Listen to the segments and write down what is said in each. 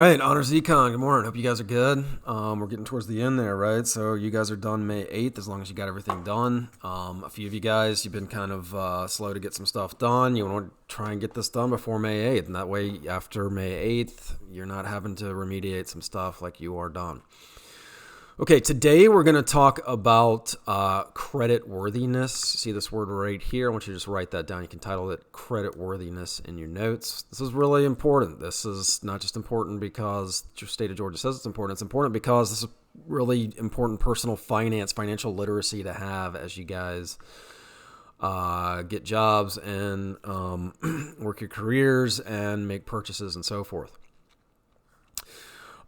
All right, Honors Econ. Good morning. Hope you guys are good. We're getting towards the end there, right? So you guys are done May 8th, as long as you got everything done. A few of you guys, you've been kind of slow to get some stuff done. You want to try and get this done before May 8th, and that way, after May 8th, you're not having to remediate some stuff like you are done. Okay, today we're going to talk about credit worthiness. See this word right here? I want you to just write that down. You can title it credit worthiness in your notes. This is really important. This is not just important because the state of Georgia says it's important. It's important because this is really important personal finance, financial literacy to have as you guys get jobs and work your careers and make purchases and so forth.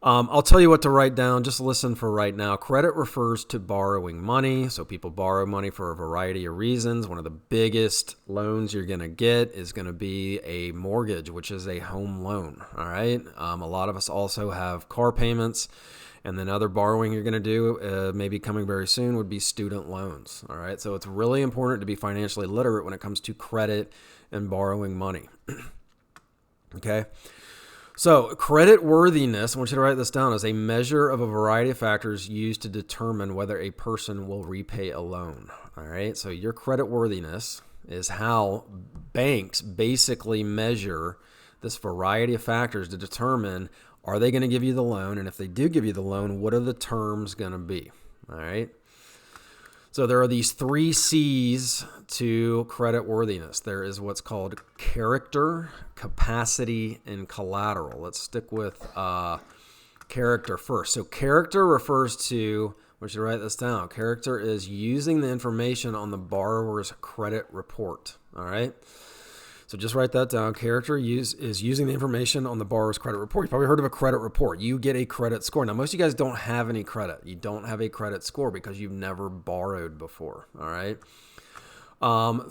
I'll tell you what to write down. Just listen for right now. Credit refers to borrowing money. So people borrow money for a variety of reasons. One of the biggest loans you're going to get is going to be a mortgage, which is a home loan. All right. A lot of us also have car payments. And then other borrowing you're going to do, maybe coming very soon, would be student loans. All right. So it's really important to be financially literate when it comes to credit and borrowing money. Okay. So credit worthiness, I want you to write this down, is a measure of a variety of factors used to determine whether a person will repay a loan. All right. So your credit worthiness is how banks basically measure this variety of factors to determine, are they going to give you the loan? And if they do give you the loan, what are the terms going to be? All right. So there are these 3 C's to credit worthiness. There is what's called character, capacity, and collateral. Let's stick with character first. So character refers to, we should write this down. Character is using the information on the borrower's credit report. All right. So just write that down. Character is using the information on the borrower's credit report. You've probably heard of a credit report. You get a credit score. Now, most of you guys don't have any credit. You don't have a credit score because you've never borrowed before. All right.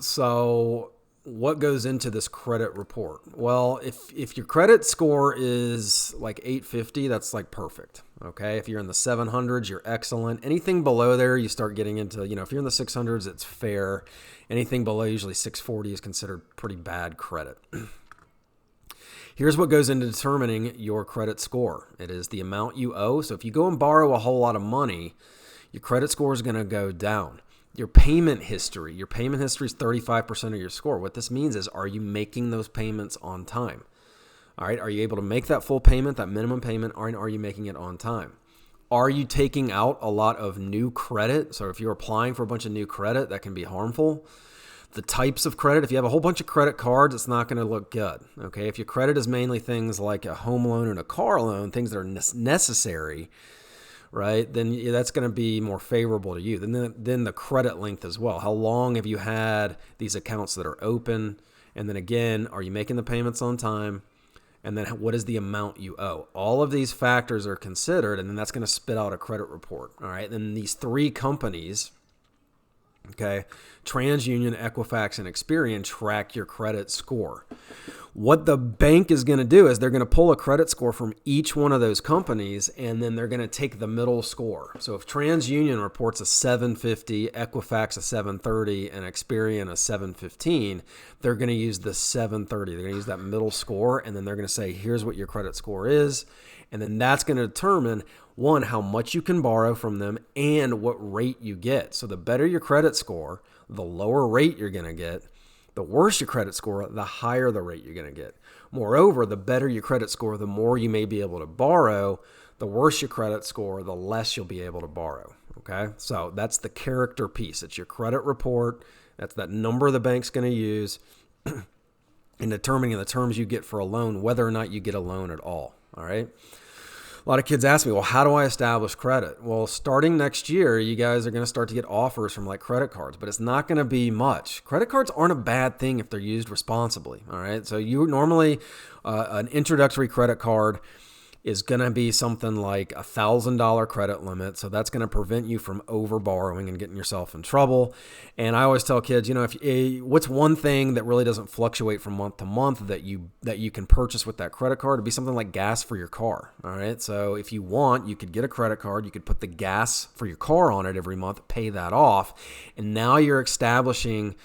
So what goes into this credit report? Well, if your credit score is like 850, that's like perfect. Okay. If you're in the 700s, you're excellent. Anything below there, you start getting into, if you're in the 600s, it's fair. Anything below usually 640 is considered pretty bad credit. Here's what goes into determining your credit score. It is the amount you owe. So if you go and borrow a whole lot of money, your credit score is going to go down. Your payment history is 35% of your score. What this means is, are you making those payments on time? All right. Are you able to make that full payment, that minimum payment, or are you making it on time? Are you taking out a lot of new credit? So if you're applying for a bunch of new credit, that can be harmful. The types of credit, if you have a whole bunch of credit cards, it's not going to look good. Okay. If your credit is mainly things like a home loan and a car loan, things that are necessary, right, then that's going to be more favorable to you. Then the credit length as well. How long have you had these accounts that are open? And then again, are you making the payments on time? And then what is the amount you owe? All of these factors are considered, and then that's going to spit out a credit report. All right. Then these 3 companies, okay, TransUnion, Equifax, and Experian, track your credit score. What the bank is going to do is they're going to pull a credit score from each one of those companies, and then they're going to take the middle score. So if TransUnion reports a 750, Equifax a 730, and Experian a 715, they're going to use the 730. They're going to use that middle score, and then they're going to say, here's what your credit score is. And then that's going to determine, one, how much you can borrow from them and what rate you get. So the better your credit score, the lower rate you're going to get. The worse your credit score, the higher the rate you're going to get. Moreover, the better your credit score, the more you may be able to borrow. The worse your credit score, the less you'll be able to borrow. Okay, so that's the character piece. It's your credit report. That's that number the bank's going to use in determining the terms you get for a loan, whether or not you get a loan at all. All right. A lot of kids ask me, well, how do I establish credit? Well, starting next year, you guys are going to start to get offers from like credit cards, but it's not going to be much. Credit cards aren't a bad thing if they're used responsibly. All right. So you normally, an introductory credit card is going to be something like $1,000 credit limit. So that's going to prevent you from over borrowing and getting yourself in trouble. And I always tell kids, what's one thing that really doesn't fluctuate from month to month that you can purchase with that credit card? It'd be something like gas for your car. All right. So if you want, you could get a credit card. You could put the gas for your car on it every month, pay that off. And now you're establishing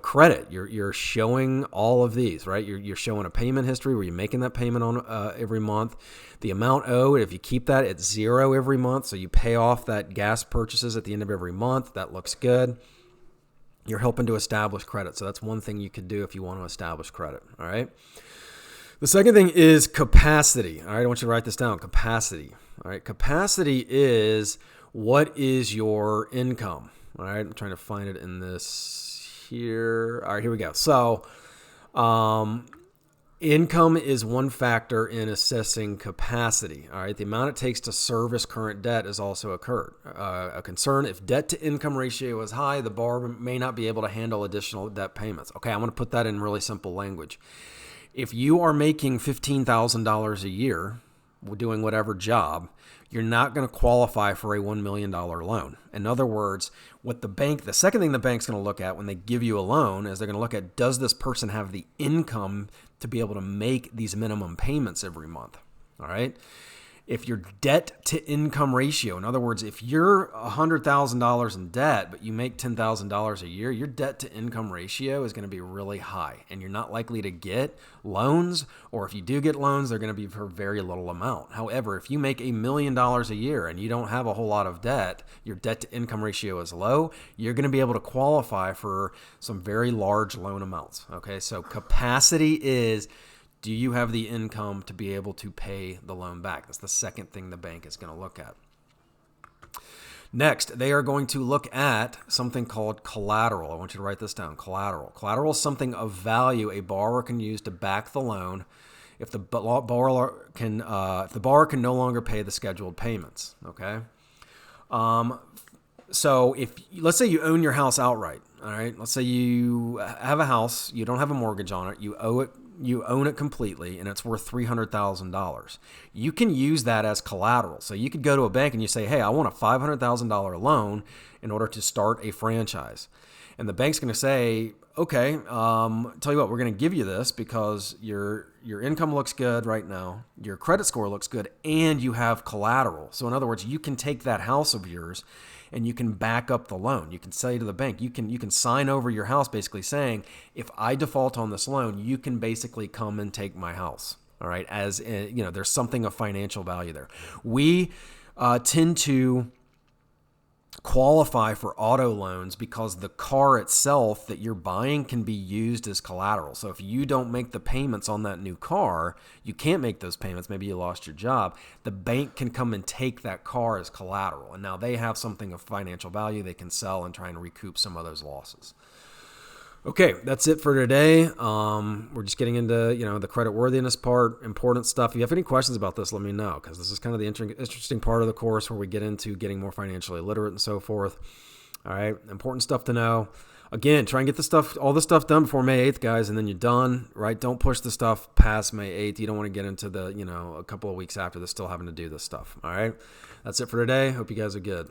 credit. You're showing all of these, right? You're showing a payment history where you're making that payment on every month. The amount owed, if you keep that at zero every month, so you pay off that gas purchases at the end of every month, that looks good. You're helping to establish credit. So that's one thing you could do if you want to establish credit, all right? The second thing is capacity, all right? I want you to write this down, capacity, all right? Capacity is what is your income, all right? I'm trying to find it in this here. All right, here we go. So income is one factor in assessing capacity. All right, the amount it takes to service current debt is also a concern. If debt to income ratio is high, the borrower may not be able to handle additional debt payments. Okay, I'm going to put that in really simple language. If you are making $15,000 a year doing whatever job, you're not going to qualify for a $1 million loan. In other words, the second thing the bank's going to look at when they give you a loan is they're going to look at, does this person have the income to be able to make these minimum payments every month? All right. If your debt to income ratio, in other words, if you're $100,000 in debt, but you make $10,000 a year, your debt to income ratio is going to be really high, and you're not likely to get loans, or if you do get loans, they're going to be for very little amount. However, if you make $1 million a year and you don't have a whole lot of debt, your debt to income ratio is low, you're going to be able to qualify for some very large loan amounts. Okay, so capacity is, do you have the income to be able to pay the loan back? That's the second thing the bank is going to look at. Next, they are going to look at something called collateral. I want you to write this down, collateral. Collateral is something of value a borrower can use to back the loan if the borrower can no longer pay the scheduled payments. Okay. So let's say you own your house outright. All right. Let's say you have a house, you don't have a mortgage on it, you own it completely, and it's worth $300,000. You can use that as collateral. So you could go to a bank and you say, hey, I want a $500,000 loan in order to start a franchise. And the bank's going to say, okay, tell you what, we're going to give you this because your income looks good right now, your credit score looks good, and you have collateral. So in other words, you can take that house of yours and you can back up the loan. You can say to the bank, you can sign over your house basically saying, if I default on this loan, you can basically come and take my house. All right, as there's something of financial value there. We tend to qualify for auto loans because the car itself that you're buying can be used as collateral. So if you don't make the payments on that new car, you can't make those payments, maybe you lost your job, the bank can come and take that car as collateral. And now they have something of financial value they can sell and try and recoup some of those losses. Okay, that's it for today. We're just getting into the credit worthiness part, important stuff. If you have any questions about this, let me know, because this is kind of the interesting part of the course where we get into getting more financially literate and so forth. All right, important stuff to know. Again, try and get all this stuff done before May 8th, guys, and then you're done. Right? Don't push the stuff past May 8th. You don't want to get into a couple of weeks after this still having to do this stuff. All right, that's it for today. Hope you guys are good.